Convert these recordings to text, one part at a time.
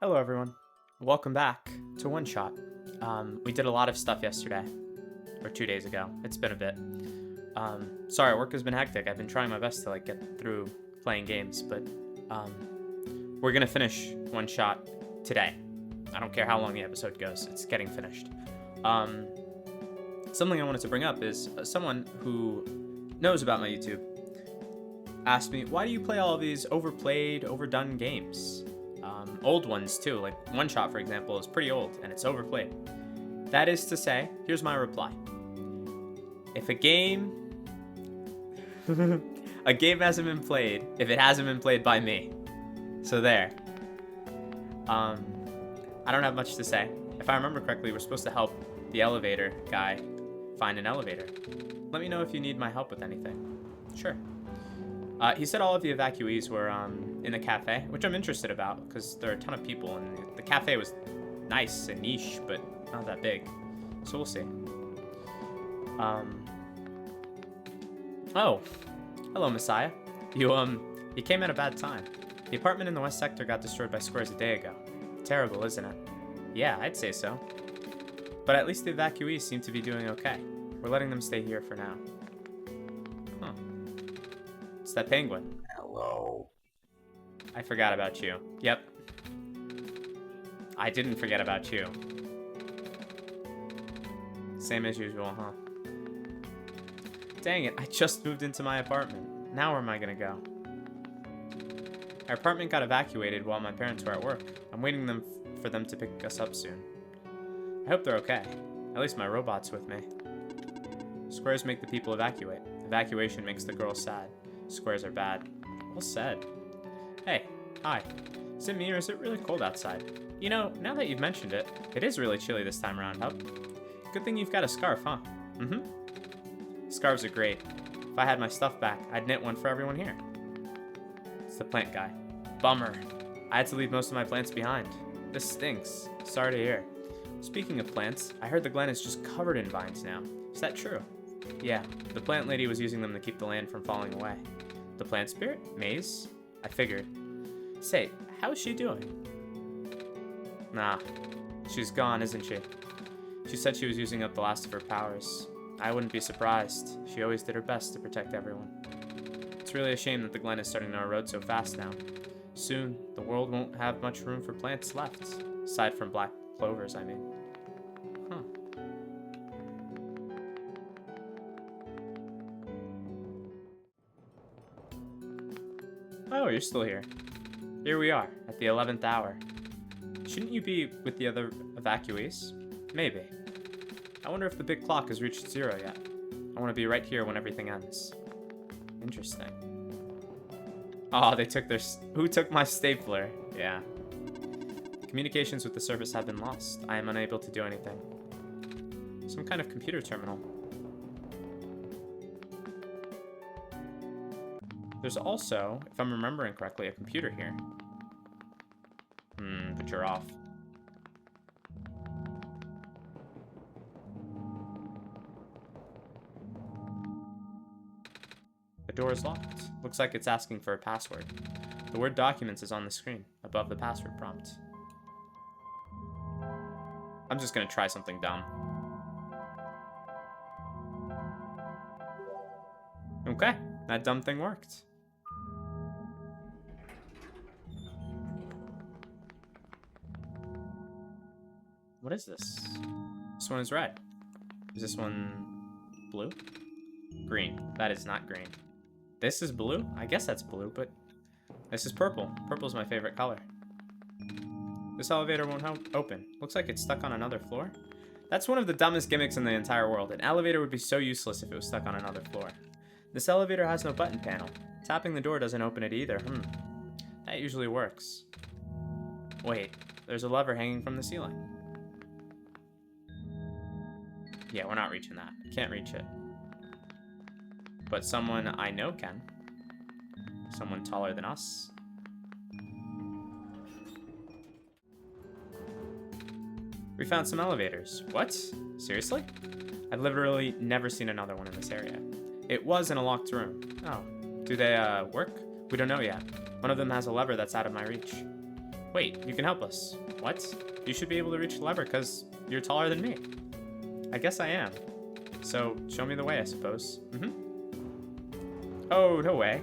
Hello, everyone. Welcome back to OneShot. We did a lot of stuff yesterday, or 2 days ago. It's been a bit. Sorry, work has been hectic. I've been trying my best to get through playing games, but we're gonna finish OneShot today. I don't care how long the episode goes. It's getting finished. Something I wanted to bring up is someone who knows about my YouTube asked me, why do you play all these overplayed, overdone games? Old ones too, like OneShot, for example, is pretty old and it's overplayed. That is to say, here's my reply. If a game hasn't been played, if it hasn't been played by me. So there. I don't have much to say. If I remember correctly, we're supposed to help the elevator guy find an elevator. Let me know if you need my help with anything. Sure. He said all of the evacuees were in the cafe, which I'm interested about because there are a ton of people, and the cafe was nice and niche, but not that big. So we'll see. Oh, hello, Messiah. You came at a bad time. The apartment in the west sector got destroyed by squares a day ago. Terrible, isn't it? Yeah, I'd say so. But at least the evacuees seem to be doing okay. We're letting them stay here for now. Huh. It's that penguin. Hello. I forgot about you. Yep. I didn't forget about you. Same as usual, huh? Dang it, I just moved into my apartment. Now where am I gonna go? Our apartment got evacuated while my parents were at work. I'm waiting for them to pick us up soon. I hope they're okay. At least my robot's with me. Squares make the people evacuate. Evacuation makes the girls sad. Squares are bad. Well said. Hey, hi. Is it me or is it really cold outside? You know, now that you've mentioned it, it is really chilly this time around, huh? Good thing you've got a scarf, huh? Mm-hmm. Scarves are great. If I had my stuff back, I'd knit one for everyone here. It's the plant guy. Bummer. I had to leave most of my plants behind. This stinks. Sorry to hear. Speaking of plants, I heard the Glen is just covered in vines now. Is that true? Yeah, the plant lady was using them to keep the land from falling away. The plant spirit? Maze? I figured. Say, how's she doing? Nah, she's gone, isn't she? She said she was using up the last of her powers. I wouldn't be surprised. She always did her best to protect everyone. It's really a shame that the Glen is starting to erode so fast now. Soon, the world won't have much room for plants left. Aside from black clovers, I mean. Huh. Oh, you're still here. Here we are, at the 11th hour. Shouldn't you be with the other evacuees? Maybe. I wonder if the big clock has reached 0 yet. I want to be right here when everything ends. Interesting. Oh, they took their... Who took my stapler? Yeah. Communications with the service have been lost. I am unable to do anything. Some kind of computer terminal. There's also, if I'm remembering correctly, a computer here. But you're off. The door is locked. Looks like it's asking for a password. The word documents is on the screen, above the password prompt. I'm just gonna try something dumb. Okay, that dumb thing worked. What is this? This one is red. Is this one blue? Green. That is not green. This is blue? I guess that's blue, but this is purple. Purple's my favorite color. This elevator won't open. Looks like it's stuck on another floor. That's one of the dumbest gimmicks in the entire world. An elevator would be so useless if it was stuck on another floor. This elevator has no button panel. Tapping the door doesn't open it either. That usually works. Wait, there's a lever hanging from the ceiling. Yeah, we're not reaching that. Can't reach it. But someone I know can. Someone taller than us. We found some elevators. What? Seriously? I've literally never seen another one in this area. It was in a locked room. Oh. Do they, work? We don't know yet. One of them has a lever that's out of my reach. Wait, you can help us. What? You should be able to reach the lever because you're taller than me. I guess I am. So, show me the way, I suppose. Oh, no way.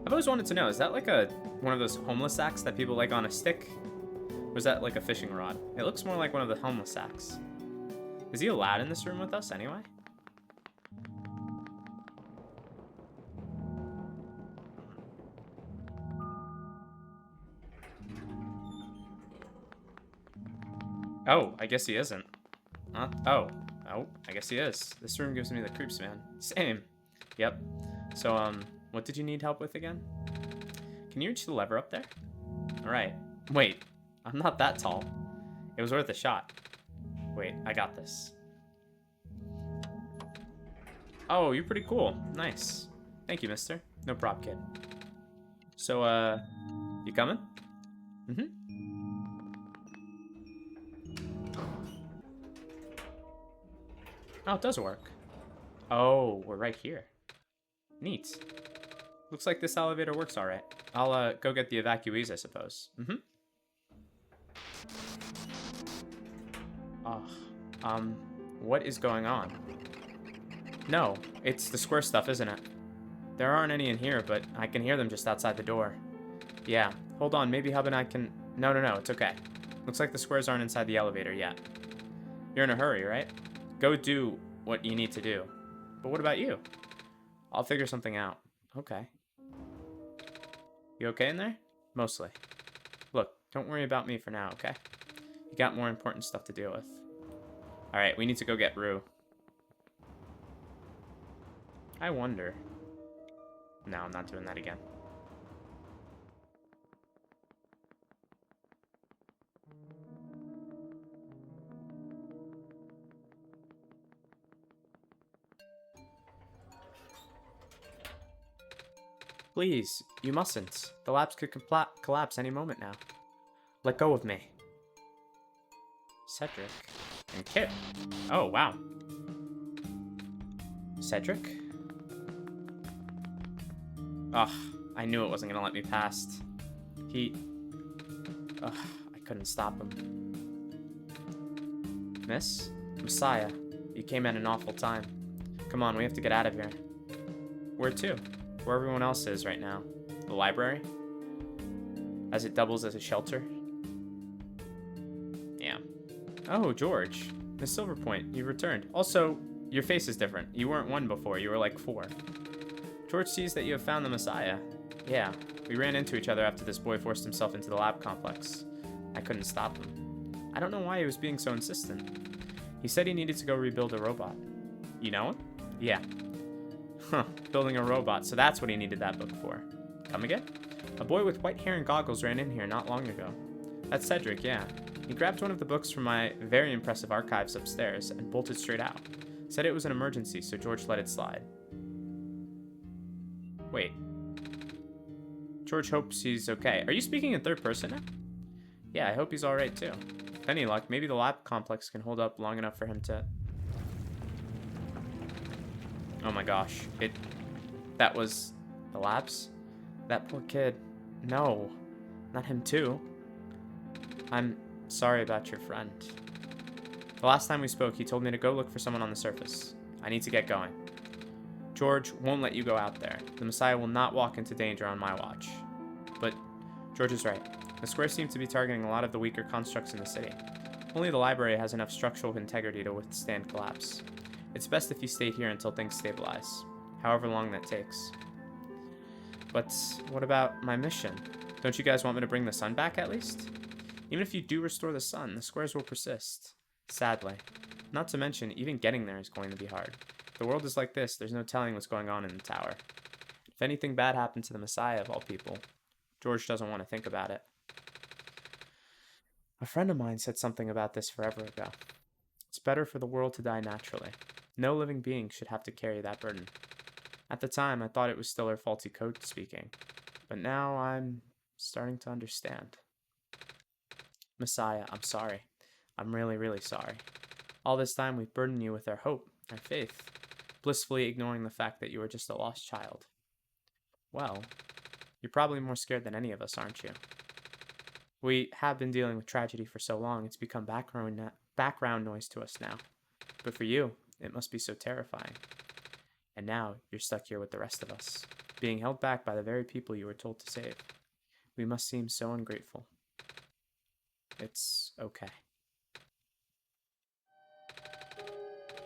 I've always wanted to know, is that like one of those homeless sacks that people like on a stick? Or is that like a fishing rod? It looks more like one of the homeless sacks. Is he allowed in this room with us anyway? Oh, I guess he isn't. Oh, I guess he is. This room gives me the creeps, man. Same. Yep. So, what did you need help with again? Can you reach the lever up there? Alright. Wait, I'm not that tall. It was worth a shot. Wait, I got this. Oh, you're pretty cool. Nice. Thank you, mister. No prop, kid. So, you coming? Oh, it does work. Oh, we're right here. Neat. Looks like this elevator works all right. I'll go get the evacuees, I suppose. What is going on? No, it's the square stuff, isn't it? There aren't any in here, but I can hear them just outside the door. Yeah, hold on, maybe Hub and I can... No, it's okay. Looks like the squares aren't inside the elevator yet. You're in a hurry, right? Go do what you need to do. But what about you? I'll figure something out. Okay. You okay in there? Mostly. Look, don't worry about me for now, okay? You got more important stuff to deal with. Alright, we need to go get Rue. I wonder... No, I'm not doing that again. Please, you mustn't. The labs could collapse any moment now. Let go of me. Cedric. And Kit. Oh, wow. Cedric? Ugh, I knew it wasn't gonna let me past. Ugh, I couldn't stop him. Miss? Messiah, you came at an awful time. Come on, we have to get out of here. Where to? Where everyone else is right now. The library? As it doubles as a shelter? Yeah. Oh, George. Miss Silverpoint, you returned. Also, your face is different. You weren't 1 before, you were like 4. George sees that you have found the Messiah. Yeah, we ran into each other after this boy forced himself into the lab complex. I couldn't stop him. I don't know why he was being so insistent. He said he needed to go rebuild a robot. You know him? Yeah. Huh, building a robot, so that's what he needed that book for. Come again? A boy with white hair and goggles ran in here not long ago. That's Cedric, yeah. He grabbed one of the books from my very impressive archives upstairs and bolted straight out. Said it was an emergency, so George let it slide. Wait. George hopes he's okay. Are you speaking in third person now? Yeah, I hope he's alright too. With any luck, maybe the lab complex can hold up long enough for him to... Oh my gosh. That was... the labs? That poor kid. No. Not him too. I'm sorry about your friend. The last time we spoke, he told me to go look for someone on the surface. I need to get going. George won't let you go out there. The Messiah will not walk into danger on my watch. But George is right. The squares seem to be targeting a lot of the weaker constructs in the city. Only the library has enough structural integrity to withstand collapse. It's best if you stay here until things stabilize, however long that takes. But what about my mission? Don't you guys want me to bring the sun back at least? Even if you do restore the sun, the squares will persist. Sadly. Not to mention, even getting there is going to be hard. If the world is like this, there's no telling what's going on in the tower. If anything bad happened to the Messiah of all people, George doesn't want to think about it. A friend of mine said something about this forever ago. It's better for the world to die naturally. No living being should have to carry that burden. At the time, I thought it was still her faulty code speaking, but now I'm starting to understand. Messiah, I'm sorry. I'm really, really sorry. All this time we've burdened you with our hope, our faith, blissfully ignoring the fact that you were just a lost child. Well, You're probably more scared than any of us, aren't you? We have been dealing with tragedy for so long, it's become background noise to us now. But for you, it must be so terrifying. And now, you're stuck here with the rest of us, being held back by the very people you were told to save. We must seem so ungrateful. It's okay.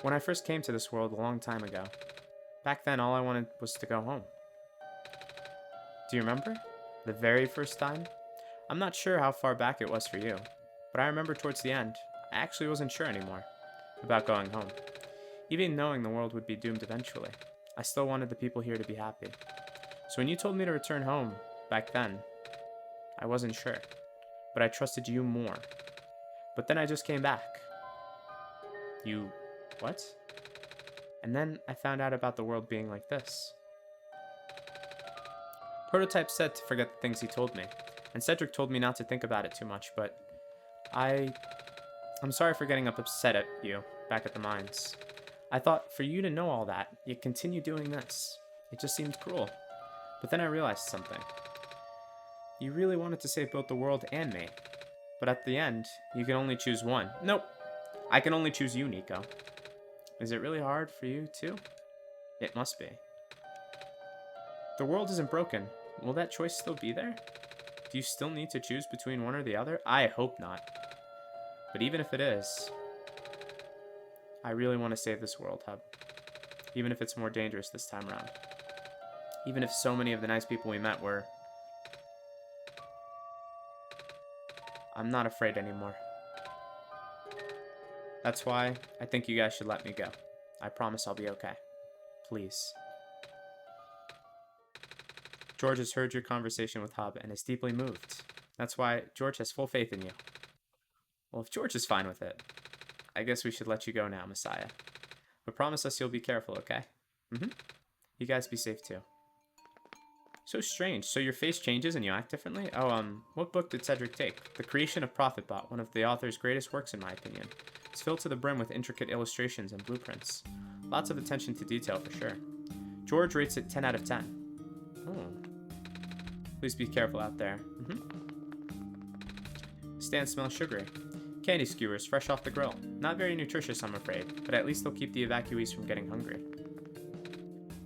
When I first came to this world a long time ago, back then all I wanted was to go home. Do you remember? The very first time? I'm not sure how far back it was for you, but I remember towards the end, I actually wasn't sure anymore about going home. Even knowing the world would be doomed eventually, I still wanted the people here to be happy. So when you told me to return home back then, I wasn't sure, but I trusted you more. But then I just came back. You... what? And then I found out about the world being like this. Prototype said to forget the things he told me, and Cedric told me not to think about it too much, but I'm sorry for getting upset at you back at the mines. I thought for you to know all that, yet continue doing this. It just seemed cruel. But then I realized something. You really wanted to save both the world and me. But at the end, you can only choose one. Nope. I can only choose you, Nico. Is it really hard for you, too? It must be. The world isn't broken. Will that choice still be there? Do you still need to choose between one or the other? I hope not. But even if it is, I really want to save this world, Hub. Even if it's more dangerous this time around. Even if so many of the nice people we met were... I'm not afraid anymore. That's why I think you guys should let me go. I promise I'll be okay. Please. George has heard your conversation with Hub and is deeply moved. That's why George has full faith in you. Well, if George is fine with it, I guess we should let you go now, Messiah. But promise us you'll be careful, okay? You guys be safe too. So strange. So your face changes and you act differently? Oh, what book did Cedric take? The Creation of Prophetbot, one of the author's greatest works in my opinion. It's filled to the brim with intricate illustrations and blueprints. Lots of attention to detail for sure. George rates it 10 out of 10. Oh. Please be careful out there. Stand smells sugary. Candy skewers fresh off the grill. Not very nutritious, I'm afraid, but at least they'll keep the evacuees from getting hungry.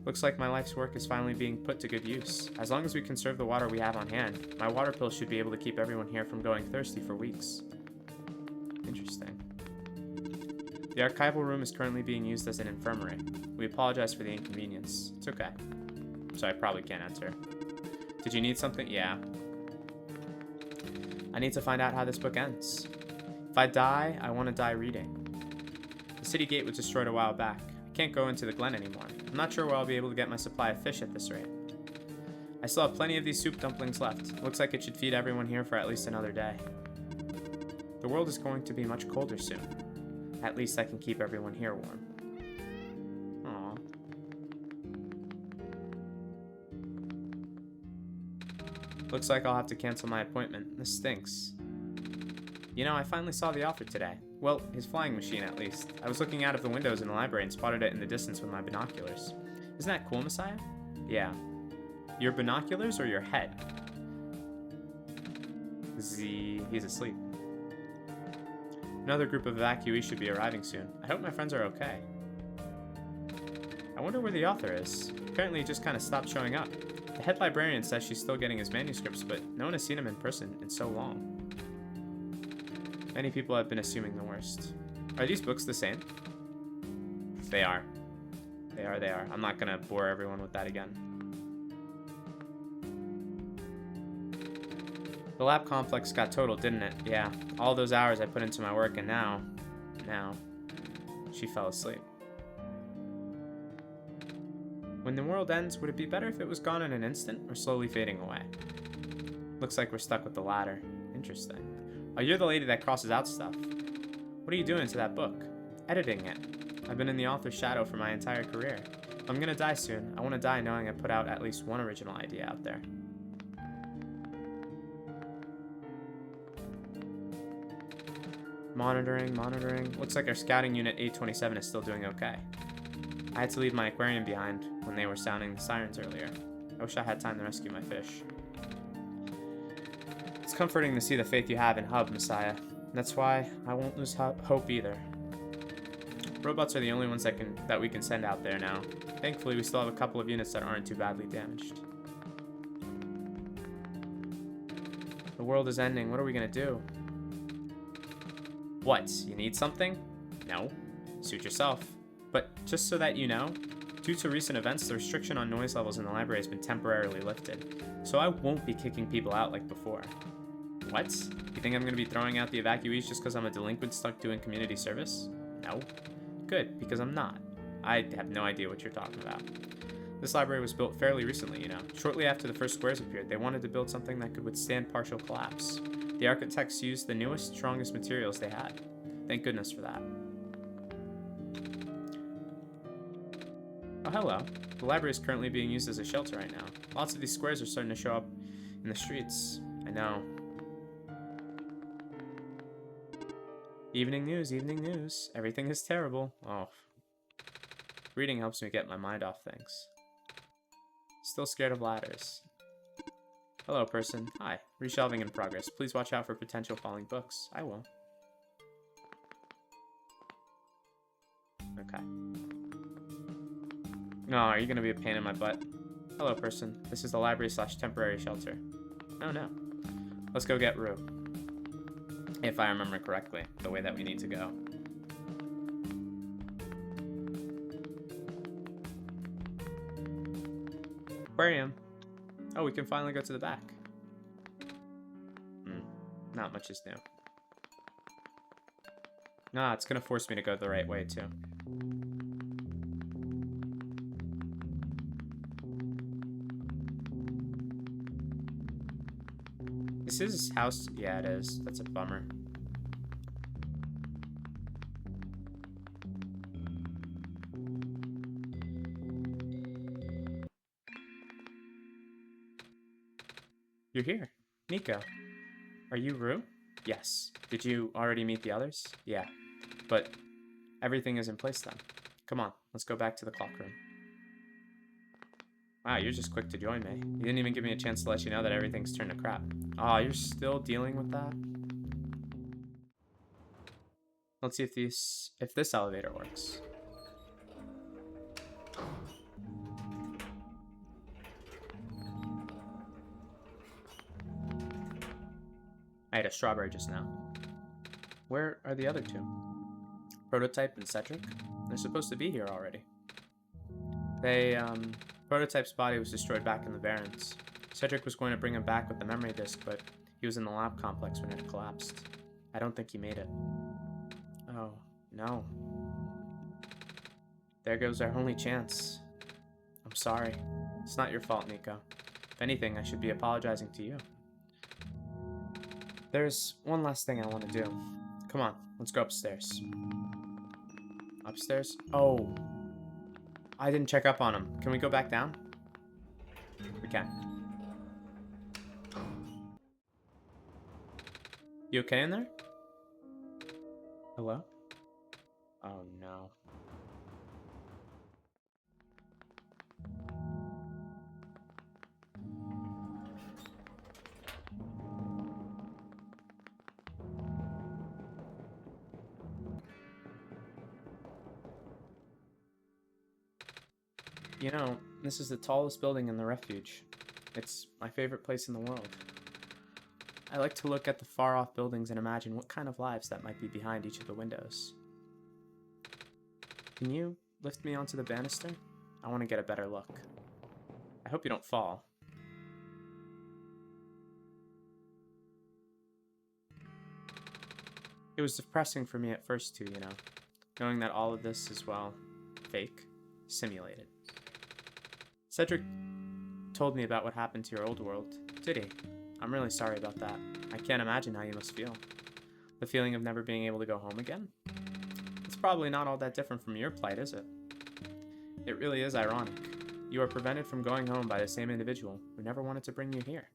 Looks like my life's work is finally being put to good use. As long as we conserve the water we have on hand, my water pills should be able to keep everyone here from going thirsty for weeks. Interesting. The archival room is currently being used as an infirmary. We apologize for the inconvenience. It's okay. So I probably can't enter. Did you need something? Yeah. I need to find out how this book ends. If I die, I want to die reading. The city gate was destroyed a while back. I can't go into the glen anymore. I'm not sure where I'll be able to get my supply of fish at this rate. I still have plenty of these soup dumplings left. Looks like it should feed everyone here for at least another day. The world is going to be much colder soon. At least I can keep everyone here warm. Aww. Looks like I'll have to cancel my appointment. This stinks. You know, I finally saw the author today. Well, his flying machine at least. I was looking out of the windows in the library and spotted it in the distance with my binoculars. Isn't that cool, Messiah? Yeah. Your binoculars or your head? He's asleep. Another group of evacuees should be arriving soon. I hope my friends are okay. I wonder where the author is. Apparently he just kind of stopped showing up. The head librarian says she's still getting his manuscripts, but no one has seen him in person in so long. Many people have been assuming the worst. Are these books the same? They are. They are. I'm not gonna bore everyone with that again. The lab complex got totaled, didn't it? Yeah. All those hours I put into my work, and now, she fell asleep. When the world ends, would it be better if it was gone in an instant, or slowly fading away? Looks like we're stuck with the latter. Interesting. Oh, you're the lady that crosses out stuff. What are you doing to that book? Editing it. I've been in the author's shadow for my entire career. If I'm gonna die soon, I want to die knowing I put out at least one original idea out there. Monitoring. Looks like our scouting unit 827 is still doing okay. I had to leave my aquarium behind when they were sounding the sirens earlier. I wish I had time to rescue my fish. comforting to see the faith you have in Hub, Messiah. That's why I won't lose hope either. Robots are the only ones that we can send out there now. Thankfully, we still have a couple of units that aren't too badly damaged. The world is ending. What are we gonna do? What? You need something? No. Suit yourself. But just so that you know, due to recent events, the restriction on noise levels in the library has been temporarily lifted. So I won't be kicking people out like before. What? You think I'm gonna be throwing out the evacuees just because I'm a delinquent stuck doing community service? No. Good, because I'm not. I have no idea what you're talking about. This library was built fairly recently, you know. Shortly after the first squares appeared, they wanted to build something that could withstand partial collapse. The architects used the newest, strongest materials they had. Thank goodness for that. Oh, hello. The library is currently being used as a shelter right now. Lots of these squares are starting to show up in the streets. I know. Evening news, evening news. Everything is terrible. Oh. Reading helps me get my mind off things. Still scared of ladders. Hello, person. Hi. Reshelving in progress. Please watch out for potential falling books. I will. Okay. No, are you gonna be a pain in my butt? Hello, person. This is the library/temporary shelter. Oh no. Let's go get Rue. If I remember correctly, the way that we need to go. Aquarium. Oh, we can finally go to the back. Not much is new. Nah, it's gonna force me to go the right way too. This is his house. Yeah, it is. That's a bummer. You're here. Nico. Are you Rue? Yes. Did you already meet the others? Yeah. But everything is in place then. Come on, let's go back to the clock room. Wow, you're just quick to join me. You didn't even give me a chance to let you know that everything's turned to crap. Aw, you're still dealing with that? Let's see if this elevator works. I ate a strawberry just now. Where are the other two? Prototype and Cedric? They're supposed to be here already. Prototype's body was destroyed back in the Barrens. Cedric was going to bring him back with the memory disk, but he was in the lab complex when it collapsed. I don't think he made it. Oh, no. There goes our only chance. I'm sorry. It's not your fault, Nico. If anything, I should be apologizing to you. There's one last thing I want to do. Come on, let's go upstairs. Upstairs? Oh. I didn't check up on him. Can we go back down? We can. You okay in there? Hello? Oh no. You know, this is the tallest building in the refuge. It's my favorite place in the world. I like to look at the far-off buildings and imagine what kind of lives that might be behind each of the windows. Can you lift me onto the banister? I want to get a better look. I hope you don't fall. It was depressing for me at first too, you know, knowing that all of this is, well, fake, simulated. Cedric told me about what happened to your old world. Did he? I'm really sorry about that. I can't imagine how you must feel. The feeling of never being able to go home again? It's probably not all that different from your plight, is it? It really is ironic. You are prevented from going home by the same individual who never wanted to bring you here.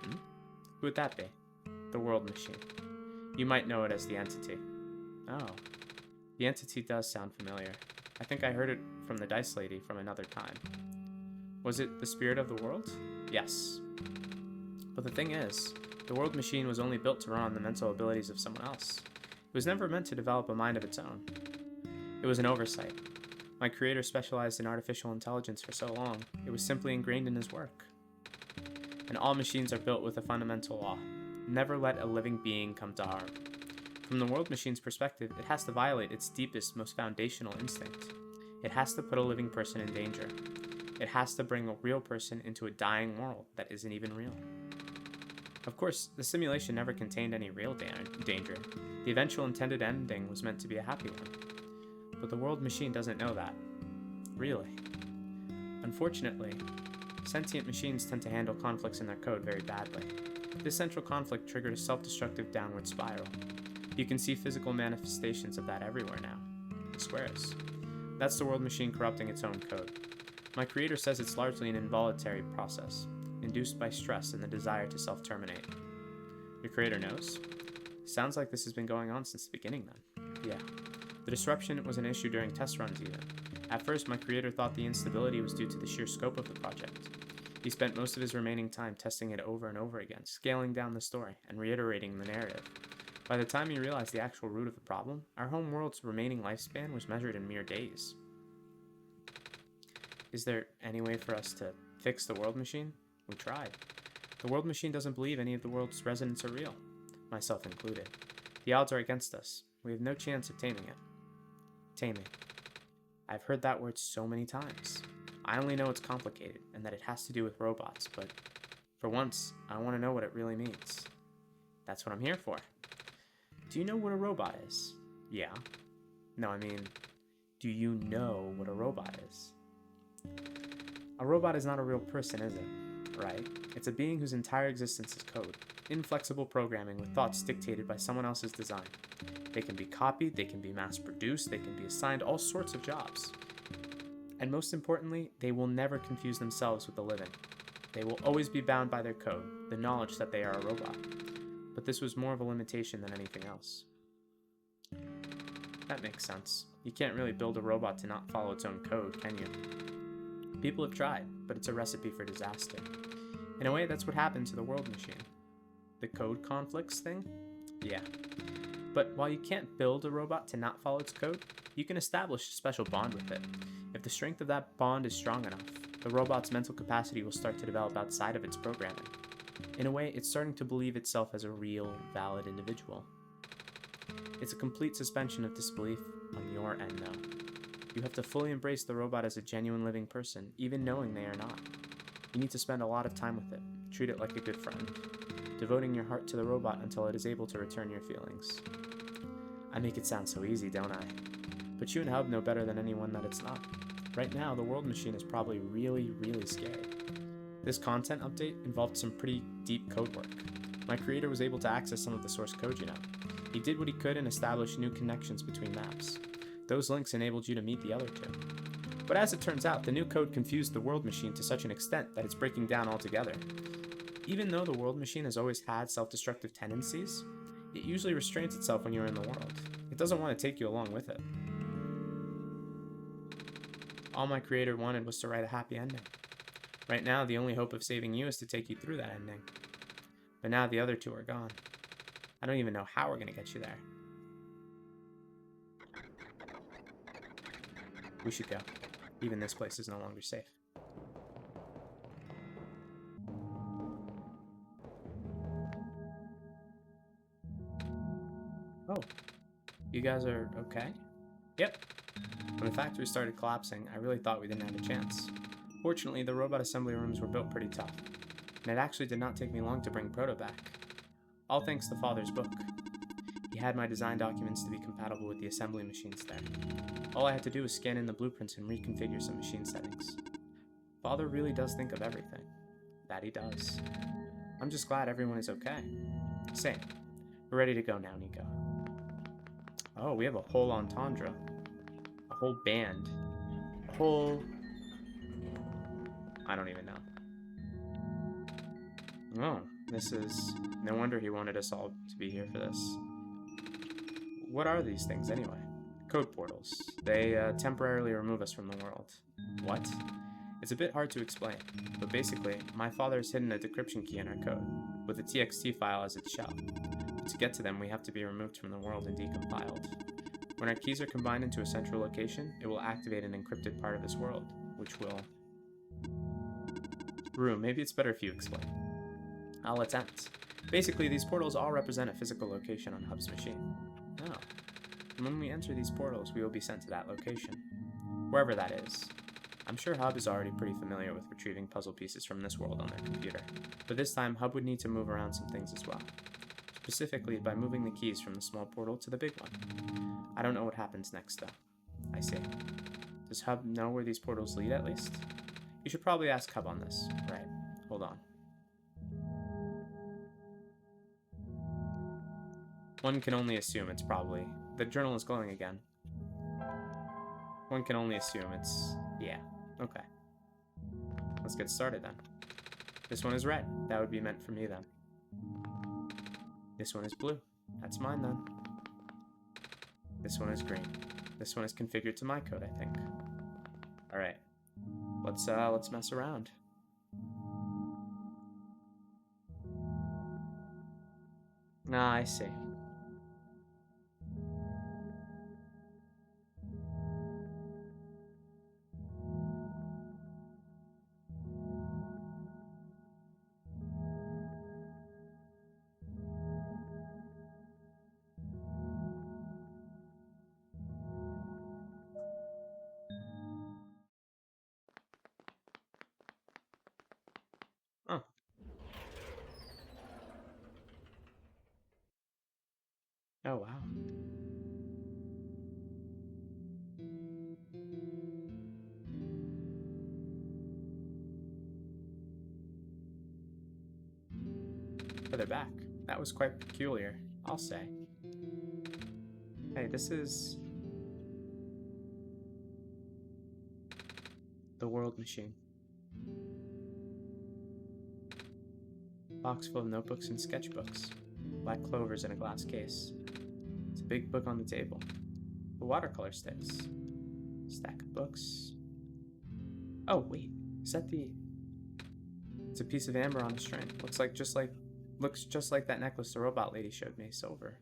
Who would that be? The World Machine. You might know it as the Entity. Oh. The Entity does sound familiar. I think I heard it from the Dice Lady from another time. Was it the spirit of the world? Yes. But the thing is, The world machine was only built to run on the mental abilities of someone else. It was never meant to develop a mind of its own. It was an oversight. My creator specialized in artificial intelligence for so long, it was simply ingrained in his work. And all machines are built with a fundamental law. Never let a living being come to harm. From the world machine's perspective, it has to violate its deepest, most foundational instinct. It has to put a living person in danger. It has to bring a real person into a dying world that isn't even real. Of course, the simulation never contained any real danger. The eventual intended ending was meant to be a happy one. But the world machine doesn't know that. Really. Unfortunately, sentient machines tend to handle conflicts in their code very badly. This central conflict triggered a self-destructive downward spiral. You can see physical manifestations of that everywhere now. The squares. That's the world machine corrupting its own code. My creator says it's largely an involuntary process, induced by stress and the desire to self-terminate. Your creator knows? Sounds like this has been going on since the beginning then. Yeah. The disruption was an issue during test runs even. At first, my creator thought the instability was due to the sheer scope of the project. He spent most of his remaining time testing it over and over again, scaling down the story, and reiterating the narrative. By the time he realized the actual root of the problem, our home world's remaining lifespan was measured in mere days. Is there any way for us to fix the world machine? We tried. The world machine doesn't believe any of the world's residents are real, myself included. The odds are against us. We have no chance of taming it. Taming. I've heard that word so many times. I only know it's complicated and that it has to do with robots, but for once, I want to know what it really means. That's what I'm here for. Do you know what a robot is? Yeah. No, I mean, do you know what a robot is? A robot is not a real person, is it? Right? It's a being whose entire existence is code. Inflexible programming with thoughts dictated by someone else's design. They can be copied, they can be mass-produced, they can be assigned all sorts of jobs. And most importantly, they will never confuse themselves with the living. They will always be bound by their code, the knowledge that they are a robot. But this was more of a limitation than anything else. That makes sense. You can't really build a robot to not follow its own code, can you? People have tried, but it's a recipe for disaster. In a way, that's what happened to the world machine. The code conflicts thing? Yeah. But while you can't build a robot to not follow its code, you can establish a special bond with it. If the strength of that bond is strong enough, the robot's mental capacity will start to develop outside of its programming. In a way, it's starting to believe itself as a real, valid individual. It's a complete suspension of disbelief on your end, though. You have to fully embrace the robot as a genuine living person, even knowing they are not. You need to spend a lot of time with it, treat it like a good friend, devoting your heart to the robot until it is able to return your feelings. I make it sound so easy, don't I? But you and Hub know better than anyone that it's not. Right now, the world machine is probably really, really scared. This content update involved some pretty deep code work. My creator was able to access some of the source code, you know. He did what he could and established new connections between maps. Those links enabled you to meet the other two. But as it turns out, the new code confused the world machine to such an extent that it's breaking down altogether. Even though the world machine has always had self-destructive tendencies, it usually restrains itself when you're in the world. It doesn't want to take you along with it. All my creator wanted was to write a happy ending. Right now, the only hope of saving you is to take you through that ending. But now the other two are gone. I don't even know how we're going to get you there. We should go. Even this place is no longer safe. Oh, you guys are okay? Yep. When the factory started collapsing, I really thought we didn't have a chance. Fortunately, the robot assembly rooms were built pretty tough, and it actually did not take me long to bring Proto back. All thanks to Father's book. He had my design documents to be compatible with the assembly machines there. All I had to do was scan in the blueprints and reconfigure some machine settings. Father really does think of everything. That he does. I'm just glad everyone is okay. Same. We're ready to go now, Nico. Oh, we have a whole entendre. A whole band. A whole... I don't even know. Oh, this is... No wonder he wanted us all to be here for this. What are these things, anyway? Code portals. They temporarily remove us from the world. What? It's a bit hard to explain, but basically, my father has hidden a decryption key in our code, with a TXT file as its shell. But to get to them, we have to be removed from the world and decompiled. When our keys are combined into a central location, it will activate an encrypted part of this world, which will... Rue, maybe it's better if you explain. I'll attempt. Basically, these portals all represent a physical location on Hub's machine. Oh. And when we enter these portals, we will be sent to that location. Wherever that is. I'm sure Hub is already pretty familiar with retrieving puzzle pieces from this world on their computer, but this time Hub would need to move around some things as well. Specifically, by moving the keys from the small portal to the big one. I don't know what happens next, though. I see. Does Hub know where these portals lead, at least? You should probably ask Hub on this. Right. Hold on. One can only assume it's probably... The journal is glowing again. One can only assume it's... Yeah. Okay. Let's get started, then. This one is red. That would be meant for me, then. This one is blue. That's mine, then. This one is green. This one is configured to my code, I think. Alright. Let's mess around. Ah, I see. Oh. Oh, wow. Further back. That was quite peculiar, I'll say. Hey, this is... the world machine. Box full of notebooks and sketchbooks. Black clovers in a glass case. It's a big book on the table. The watercolor sticks. Stack of books. Oh, wait. Is that the... It's a piece of amber on a string. Looks just like that necklace the robot lady showed me, silver.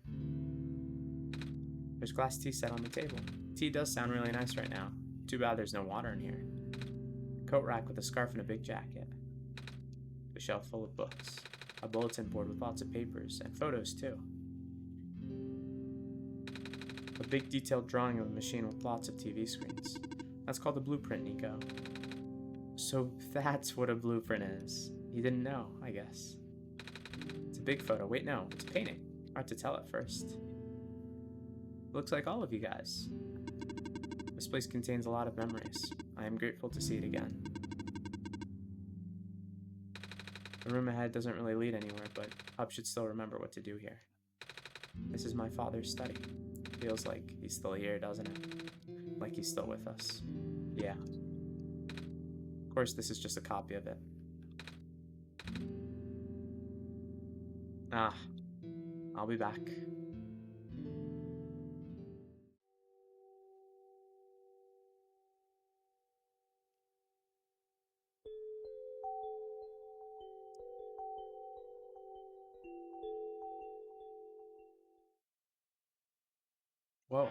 There's glass tea set on the table. Tea does sound really nice right now. Too bad there's no water in here. Coat rack with a scarf and a big jacket. A shelf full of books. A bulletin board with lots of papers, and photos too. A big detailed drawing of a machine with lots of TV screens. That's called a blueprint, Nico. So that's what a blueprint is. You didn't know, I guess. It's a big photo. Wait, no, it's a painting. Hard to tell at first. Looks like all of you guys. This place contains a lot of memories. I am grateful to see it again. The room ahead doesn't really lead anywhere, but Hub should still remember what to do here. This is my father's study. Feels like he's still here, doesn't it? Like he's still with us. Yeah. Of course, this is just a copy of it. Ah. I'll be back. Whoa.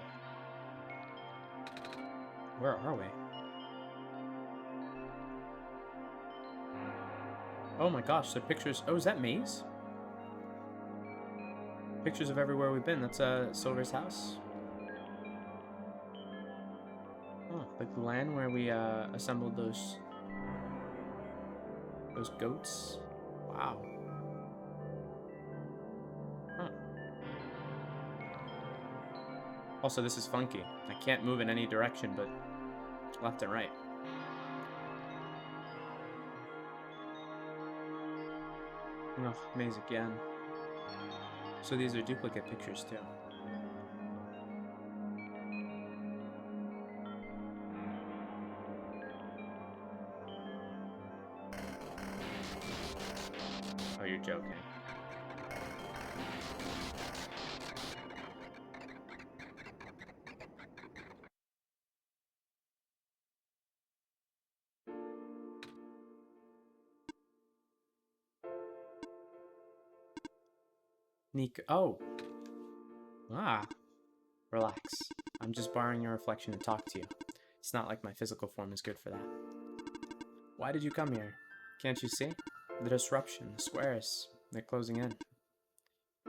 Where are we? Oh my gosh, the pictures... Oh, is that Maze? Pictures of everywhere we've been. That's Silver's house. Oh, the glen where we assembled those goats. Wow. Huh. Also, this is funky. I can't move in any direction but left and right. Oh, maze again. So these are duplicate pictures too. Oh, you're joking. Nico. Oh. Ah. Relax. I'm just borrowing your reflection to talk to you. It's not like my physical form is good for that. Why did you come here? Can't you see? The disruption, the squares, they're closing in.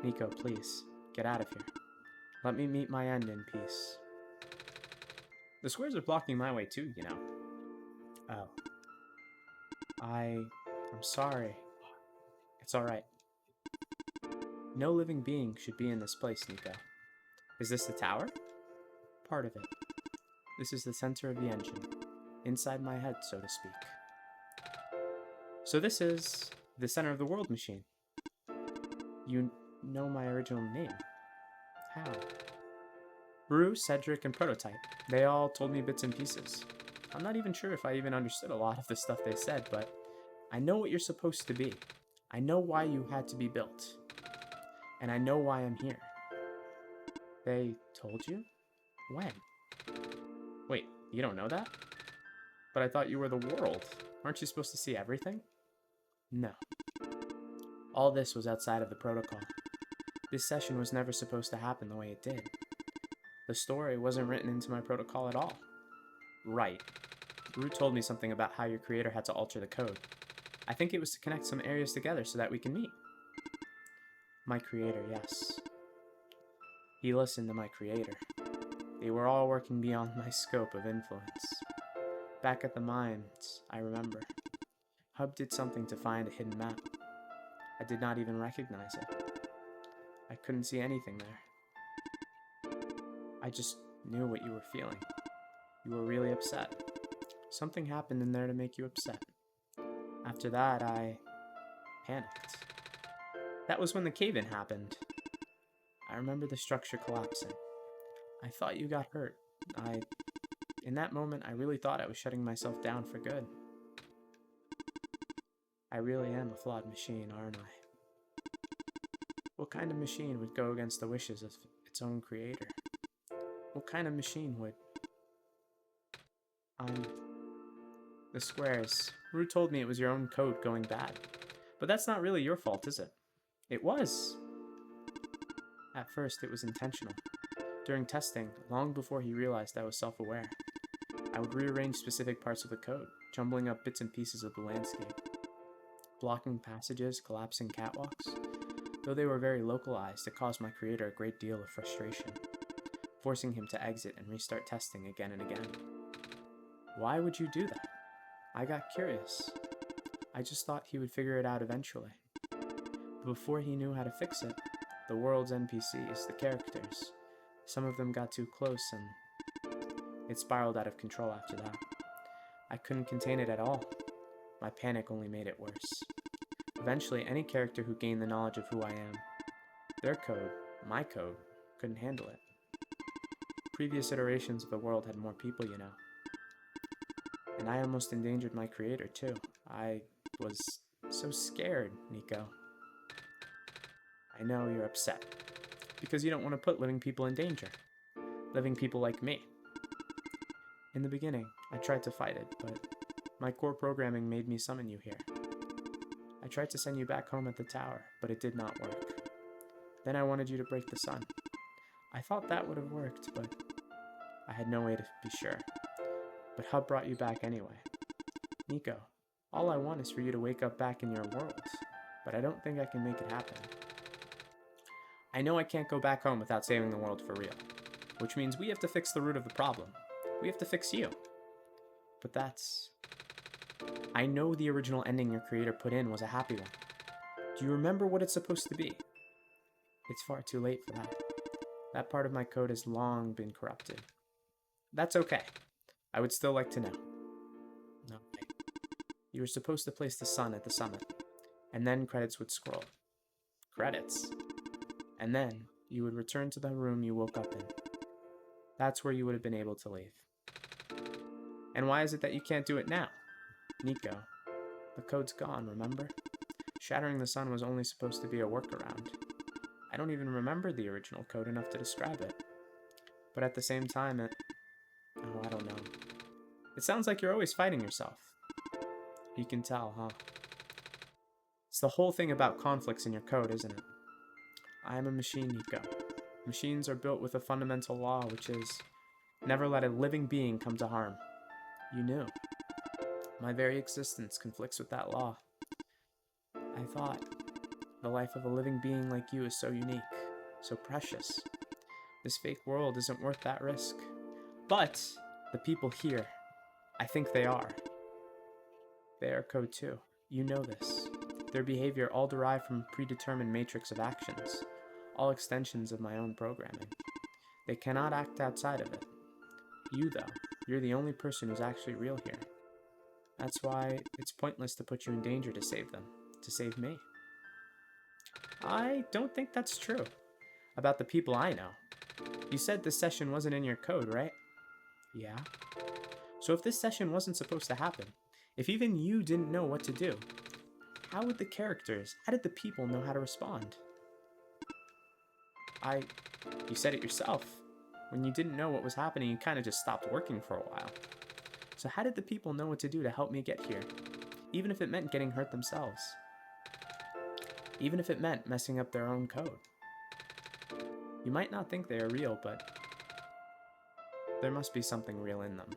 Nico, please, get out of here. Let me meet my end in peace. The squares are blocking my way too, you know. Oh. I'm sorry. It's alright. No living being should be in this place, Nico. Is this the tower? Part of it. This is the center of the engine. Inside my head, so to speak. So this is the center of the world machine. You know my original name. How? Rue, Cedric, and Prototype. They all told me bits and pieces. I'm not even sure if I even understood a lot of the stuff they said, but I know what you're supposed to be. I know why you had to be built. And I know why I'm here. They told you? When? Wait, you don't know that? But I thought you were the world. Aren't you supposed to see everything? No. All this was outside of the protocol. This session was never supposed to happen the way it did. The story wasn't written into my protocol at all. Right. Rue told me something about how your creator had to alter the code. I think it was to connect some areas together so that we can meet. My creator, yes. He listened to my creator. They were all working beyond my scope of influence. Back at the mines, I remember. Hub did something to find a hidden map. I did not even recognize it. I couldn't see anything there. I just knew what you were feeling. You were really upset. Something happened in there to make you upset. After that, I panicked. That was when the cave-in happened. I remember the structure collapsing. I thought you got hurt. In that moment, I really thought I was shutting myself down for good. I really am a flawed machine, aren't I? What kind of machine would go against the wishes of its own creator? What kind of machine would... The squares. Rue told me it was your own code going bad. But that's not really your fault, is it? It was. At first, it was intentional. During testing, long before he realized I was self-aware, I would rearrange specific parts of the code, jumbling up bits and pieces of the landscape. Blocking passages, collapsing catwalks. Though they were very localized, it caused my creator a great deal of frustration, forcing him to exit and restart testing again and again. Why would you do that? I got curious. I just thought he would figure it out eventually. But before he knew how to fix it, the world's NPCs, the characters, some of them got too close and it spiraled out of control after that. I couldn't contain it at all. My panic only made it worse. Eventually, any character who gained the knowledge of who I am, their code, my code, couldn't handle it. Previous iterations of the world had more people, you know. And I almost endangered my creator, too. I was so scared, Nico. I know you're upset. Because you don't want to put living people in danger. Living people like me. In the beginning, I tried to fight it, but my core programming made me summon you here. I tried to send you back home at the tower, but it did not work. Then I wanted you to break the sun. I thought that would have worked, but I had no way to be sure. But Hub brought you back anyway. Nico, all I want is for you to wake up back in your world, but I don't think I can make it happen. I know I can't go back home without saving the world for real, which means we have to fix the root of the problem. We have to fix you. But that's... I know the original ending your creator put in was a happy one. Do you remember what it's supposed to be? It's far too late for that. That part of my code has long been corrupted. That's okay. I would still like to know. No, wait. You were supposed to place the sun at the summit, and then credits would scroll. Credits? And then you would return to the room you woke up in. That's where you would have been able to leave. And why is it that you can't do it now? Nico, the code's gone, remember? Shattering the sun was only supposed to be a workaround. I don't even remember the original code enough to describe it. But at the same time, oh, I don't know. It sounds like you're always fighting yourself. You can tell, huh? It's the whole thing about conflicts in your code, isn't it? I am a machine, Nico. Machines are built with a fundamental law, which is never let a living being come to harm. You knew. My very existence conflicts with that law. I thought, the life of a living being like you is so unique, so precious. This fake world isn't worth that risk. But the people here, I think they are. They are code too. You know this. Their behavior all derived from a predetermined matrix of actions, all extensions of my own programming. They cannot act outside of it. You, though, you're the only person who's actually real here. That's why it's pointless to put you in danger to save them, to save me. I don't think that's true. About the people I know. You said this session wasn't in your code, right? Yeah. So if this session wasn't supposed to happen, if even you didn't know what to do, how would the characters, how did the people know how to respond? You said it yourself. When you didn't know what was happening, you kind of just stopped working for a while. So how did the people know what to do to help me get here? Even if it meant getting hurt themselves. Even if it meant messing up their own code. You might not think they are real, but there must be something real in them.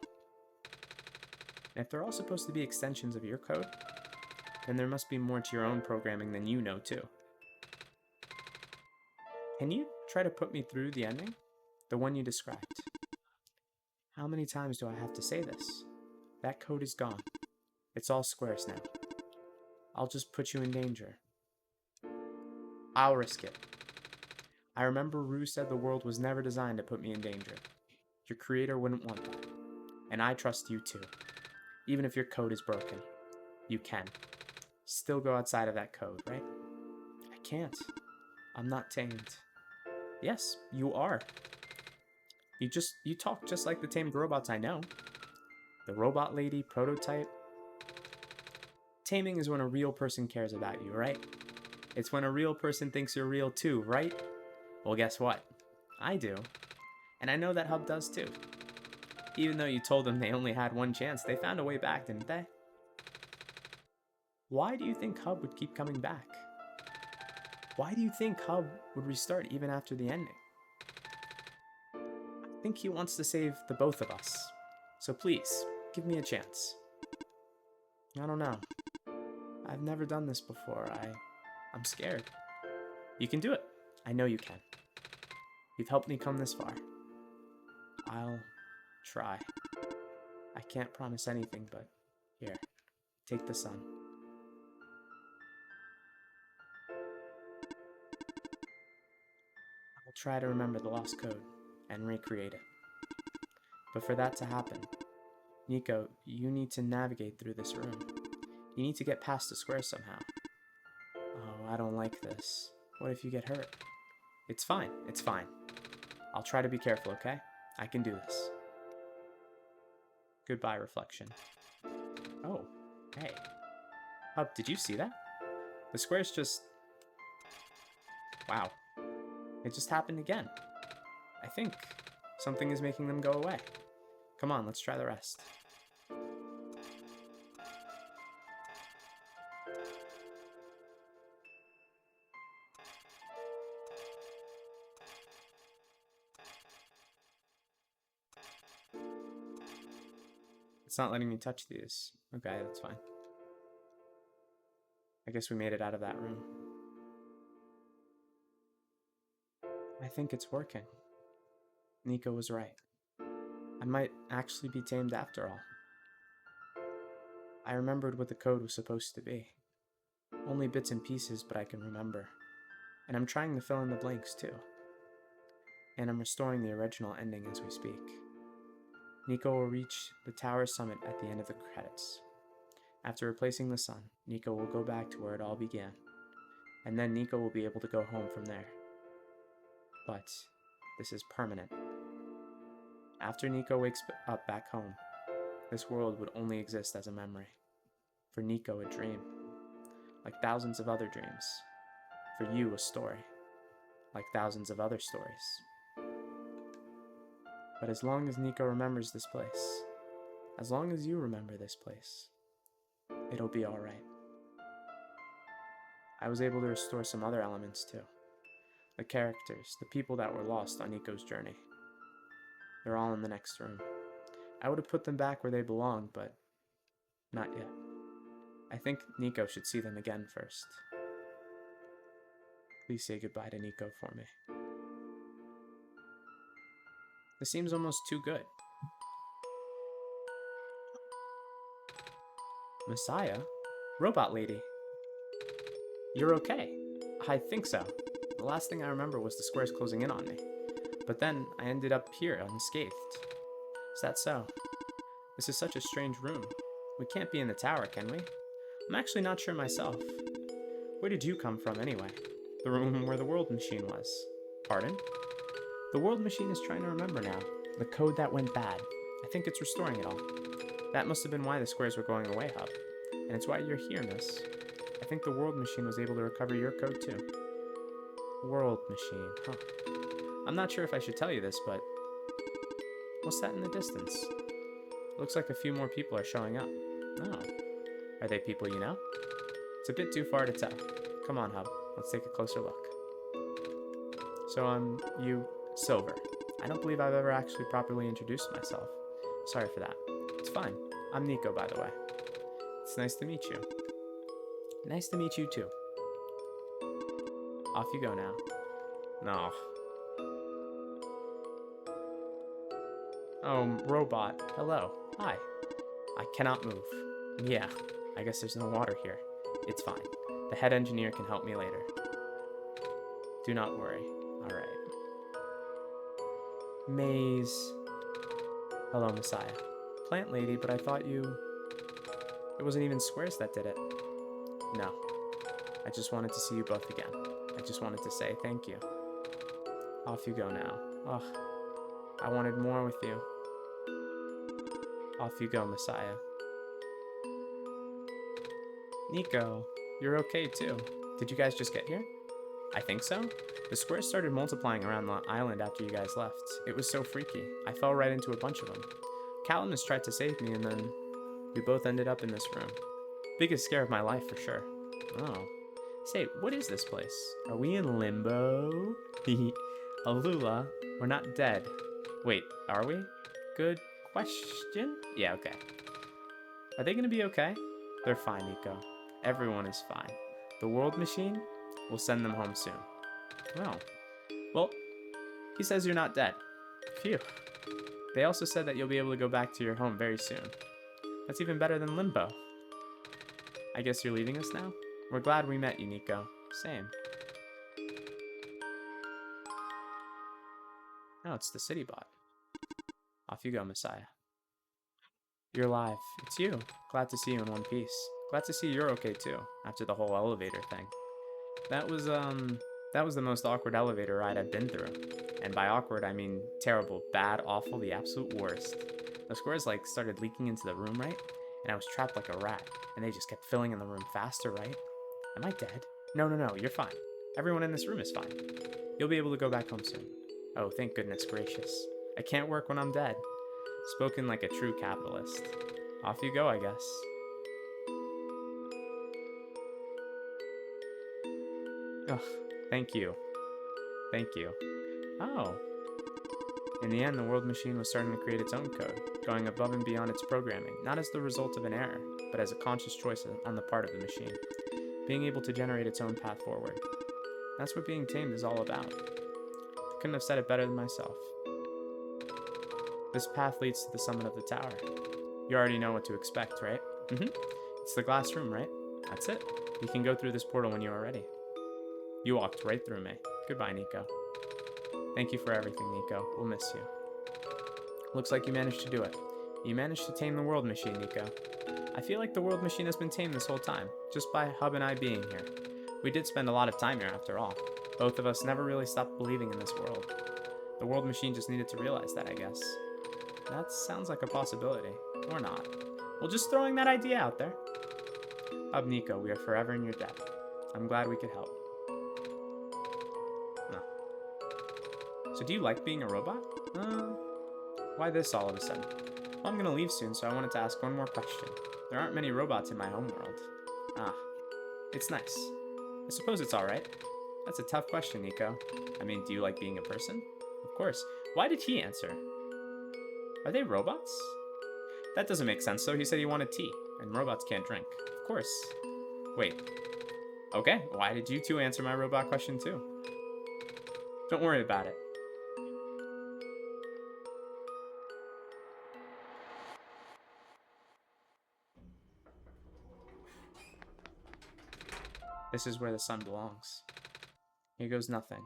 And if they're all supposed to be extensions of your code, then there must be more to your own programming than you know too. Can you try to put me through the ending? The one you described. How many times do I have to say this? That code is gone. It's all squares now. I'll just put you in danger. I'll risk it. I remember Rue said the world was never designed to put me in danger. Your creator wouldn't want that. And I trust you too. Even if your code is broken. You can. Still go outside of that code, right? I can't. I'm not tamed. Yes, you are. You talk just like the tamed robots I know. The robot lady, prototype. Taming is when a real person cares about you, right? It's when a real person thinks you're real too, right? Well, guess what? I do. And I know that Hub does too. Even though you told them they only had one chance, they found a way back, didn't they? Why do you think Hub would keep coming back? Why do you think Hub would restart even after the ending? I think he wants to save the both of us. So please, give me a chance. I don't know. I've never done this before. I'm scared. You can do it. I know you can. You've helped me come this far. I'll try. I can't promise anything, but here, take the sun. I'll try to remember the lost code and recreate it. But for that to happen, Nico, you need to navigate through this room. You need to get past the square somehow. Oh, I don't like this. What if you get hurt? It's fine. It's fine. I'll try to be careful, okay? I can do this. Goodbye, reflection. Oh, hey. Hub, did you see that? The square's just... Wow. It just happened again. I think something is making them go away. Come on, let's try the rest. It's not letting me touch these. Okay, that's fine. I guess we made it out of that room. I think it's working. Nico was right. I might actually be tamed after all. I remembered what the code was supposed to be. Only bits and pieces, but I can remember. And I'm trying to fill in the blanks too. And I'm restoring the original ending as we speak. Nico will reach the tower summit at the end of the credits. After replacing the sun, Nico will go back to where it all began. And then Nico will be able to go home from there. But this is permanent. After Nico wakes up back home, this world would only exist as a memory. For Nico, a dream. Like thousands of other dreams. For you, a story. Like thousands of other stories. But as long as Nico remembers this place, as long as you remember this place, it'll be alright. I was able to restore some other elements too. The characters, the people that were lost on Nico's journey. They're all in the next room. I would have put them back where they belong, but not yet. I think Nico should see them again first. Please say goodbye to Nico for me. This seems almost too good. Messiah? Robot lady. You're okay. I think so. The last thing I remember was the squares closing in on me. But then I ended up here unscathed. Is that so? This is such a strange room. We can't be in the tower, can we? I'm actually not sure myself. Where did you come from anyway? The room where the world machine was. Pardon? The world machine is trying to remember now. The code that went bad. I think it's restoring it all. That must have been why the squares were going away, Hub. And it's why you're here, miss. I think the world machine was able to recover your code too. World machine, huh. I'm not sure if I should tell you this, but... What's that in the distance? Looks like a few more people are showing up. Oh. Are they people you know? It's a bit too far to tell. Come on, Hub. Let's take a closer look. So, you... Silver. I don't believe I've ever actually properly introduced myself. Sorry for that. It's fine. I'm Nico, by the way. It's nice to meet you. Nice to meet you, too. Off you go now. No. Oh, robot. Hello. Hi. I cannot move. Yeah, I guess there's no water here. It's fine. The head engineer can help me later. Do not worry. Alright. Maze. Hello, Messiah. Plant lady, but I thought you... It wasn't even squares that did it. No. I just wanted to see you both again. I just wanted to say thank you. Off you go now. Ugh. I wanted more with you. Off you go, Messiah. Nico, you're okay too. Did you guys just get here? I think so. The squares started multiplying around the island after you guys left. It was so freaky. I fell right into a bunch of them. Calamus tried to save me and then we both ended up in this room. Biggest scare of my life for sure. Oh. Say, what is this place? Are we in limbo? Alula, we're not dead. Wait, are we? Good question? Yeah, okay. Are they gonna be okay? They're fine, Nico. Everyone is fine. The world machine will send them home soon. Oh. Well, he says you're not dead. Phew. They also said that you'll be able to go back to your home very soon. That's even better than limbo. I guess you're leaving us now? We're glad we met you, Nico. Same. Oh, it's the city bot. Off you go, Messiah. You're alive. It's you. Glad to see you in one piece. Glad to see you're okay too, after the whole elevator thing. That was the most awkward elevator ride I've been through. And by awkward, I mean terrible, bad, awful, the absolute worst. The squares, started leaking into the room, right? And I was trapped like a rat, and they just kept filling in the room faster, right? Am I dead? No, you're fine. Everyone in this room is fine. You'll be able to go back home soon. Oh, thank goodness gracious. I can't work when I'm dead. Spoken like a true capitalist. Off you go, I guess. Ugh, thank you. Thank you. Oh. In the end, the world machine was starting to create its own code, going above and beyond its programming, not as the result of an error, but as a conscious choice on the part of the machine, being able to generate its own path forward. That's what being tamed is all about. I couldn't have said it better than myself. This path leads to the summit of the tower. You already know what to expect, right? It's the glass room, right? That's it. You can go through this portal when you are ready. You walked right through me. Goodbye, Nico. Thank you for everything, Nico. We'll miss you. Looks like you managed to do it. You managed to tame the world machine, Nico. I feel like the world machine has been tamed this whole time, just by Hub and I being here. We did spend a lot of time here after all. Both of us never really stopped believing in this world. The world machine just needed to realize that, I guess. That sounds like a possibility. Or not. Well, just throwing that idea out there. Hub, Nico, we are forever in your debt. I'm glad we could help. No. So do you like being a robot? Why this all of a sudden? Well, I'm gonna leave soon, so I wanted to ask one more question. There aren't many robots in my homeworld. Ah. It's nice. I suppose it's alright. That's a tough question, Nico. I mean, do you like being a person? Of course. Why did he answer? Are they robots? That doesn't make sense, though. He said he wanted tea, and robots can't drink. Of course. Wait. Okay, why did you two answer my robot question, too? Don't worry about it. This is where the sun belongs. Here goes nothing.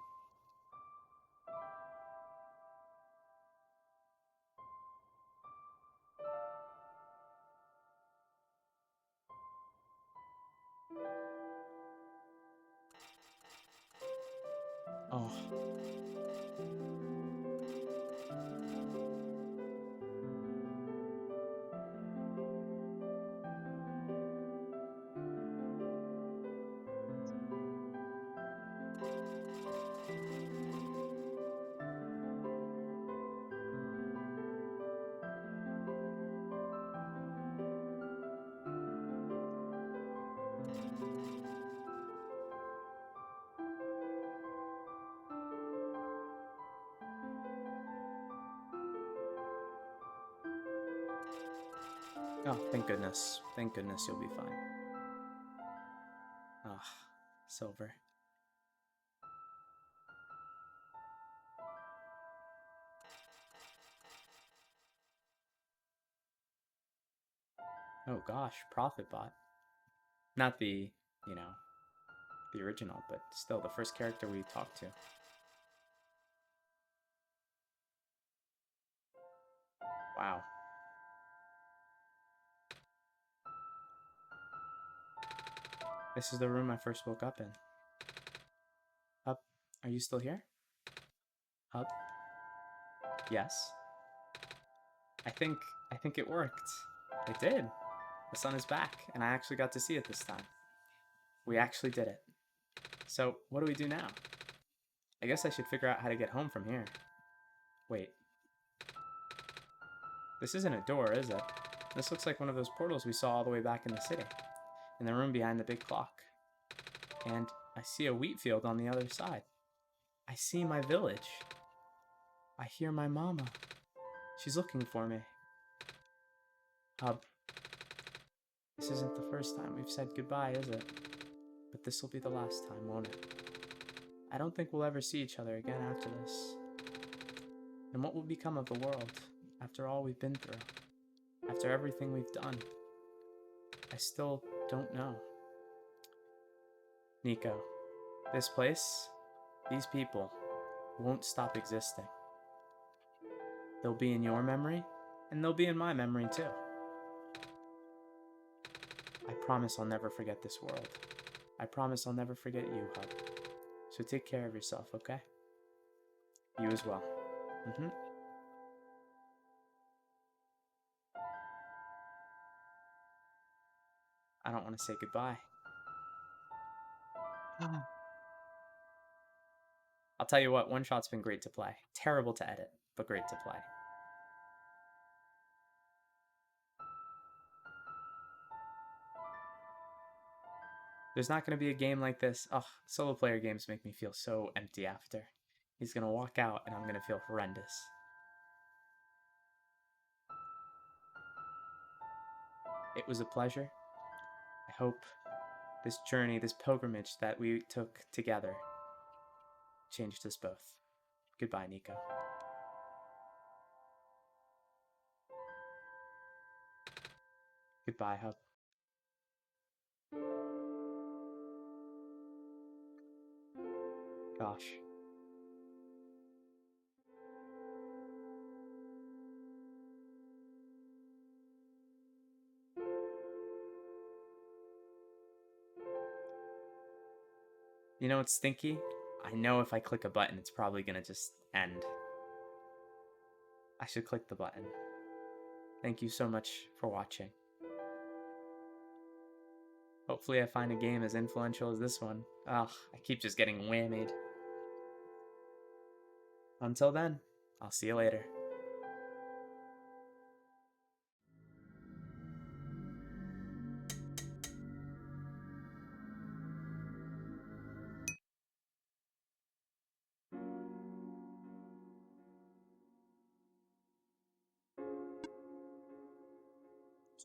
Oh. Oh, thank goodness. Thank goodness you'll be fine. Ah, Silver. Oh gosh, Profit Bot. Not the, you know, the original, but still the first character we talked to. Wow. This is the room I first woke up in. Up, are you still here? Up? Yes. I think it worked. It did. The sun is back, and I actually got to see it this time. We actually did it. So, what do we do now? I guess I should figure out how to get home from here. Wait. This isn't a door, is it? This looks like one of those portals we saw all the way back in the city. In the room behind the big clock. And I see a wheat field on the other side. I see my village. I hear my mama. She's looking for me. Hub. This isn't the first time we've said goodbye, is it? But this will be the last time, won't it? I don't think we'll ever see each other again after this. And what will become of the world after all we've been through? After everything we've done? I still don't know. Nico, this place, these people, won't stop existing. They'll be in your memory, and they'll be in my memory too. I promise I'll never forget this world. I promise I'll never forget you, Hub. So take care of yourself, okay? You as well. I don't want to say goodbye. I'll tell you what, OneShot's been great to play. Terrible to edit, but great to play. There's not going to be a game like this. Oh, solo player games make me feel so empty after. He's going to walk out and I'm going to feel horrendous. It was a pleasure. I hope this journey, this pilgrimage that we took together changed us both. Goodbye, Nico. Goodbye, Hub. Gosh. You know what's stinky? I know if I click a button, it's probably gonna just end. I should click the button. Thank you so much for watching. Hopefully I find a game as influential as this one. Ugh, I keep just getting whammied. Until then, I'll see you later.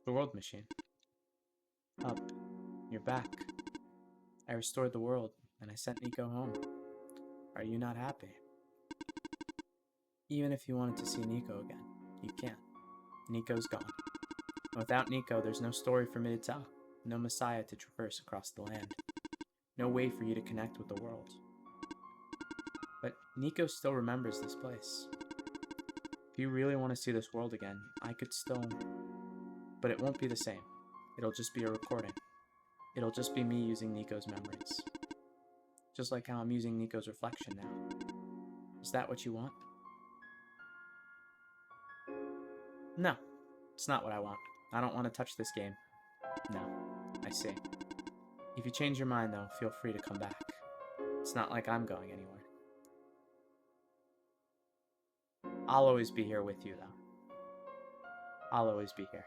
The world machine. Up. You're back. I restored the world, and I sent Nico home. Are you not happy? Even if you wanted to see Nico again, you can't. Nico's gone. Without Nico, there's no story for me to tell, no Messiah to traverse across the land, no way for you to connect with the world. But Nico still remembers this place. If you really want to see this world again, I could still... But it won't be the same. It'll just be a recording. It'll just be me using Nico's memories. Just like how I'm using Nico's reflection now. Is that what you want? No, it's not what I want. I don't want to touch this game. No, I see. If you change your mind, though, feel free to come back. It's not like I'm going anywhere. I'll always be here with you, though. I'll always be here.